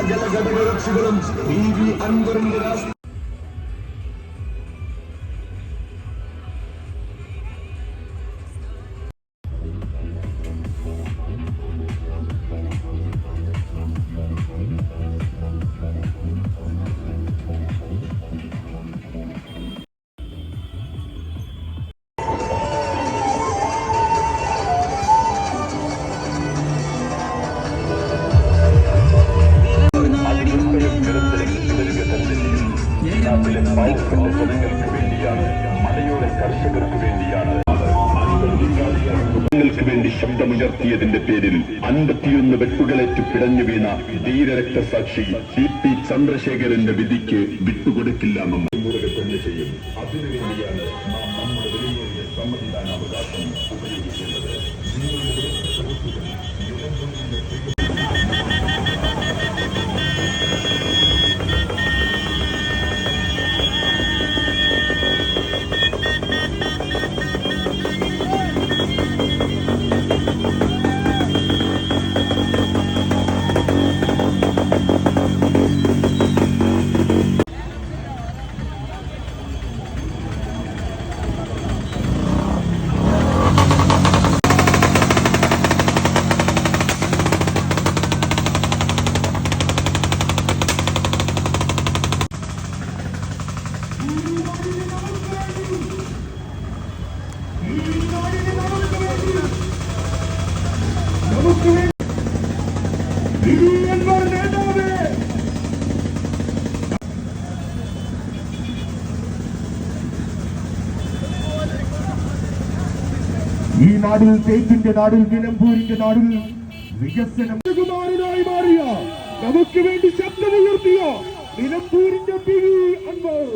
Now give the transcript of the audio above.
സകല ഘടകകക്ഷികളും PV അൻവറിന്റെ രാഷ്ട്രീയ ജനങ്ങൾക്ക് വേണ്ടിയാണ്, മലയോര കർഷകർക്ക് വേണ്ടിയാണ്. ങ്ങൾക്ക് വേണ്ടി ശബ്ദമുയർത്തിയതിന്റെ പേരിൽ 51 വെട്ടുകളേറ്റ് പിടഞ്ഞു വീണ ധീരരക്തസാക്ഷി CP ചന്ദ്രശേഖരന്റെ വിധിക്ക് വിട്ടുകൊടുക്കില്ലെന്നും മുറുകെ തന്നെ ചെയ്യും. അതിനുവേണ്ടിയാണ് നാം നമ്മുടെ വിലയേറിയ സമ്മതിദാനാവകാശം ഉപയോഗിക്കുന്നത്. ഈ നാടിൽ തേക്കിന്റെ നാടിൽ നിലമ്പൂരിന്റെ നാടിൽ വികസനം കുമാരനായി മാറിയ നമുക്ക് വേണ്ടി ശബ്ദമുയർത്തിയ നിലമ്പൂരിന്റെ PV അൻവർ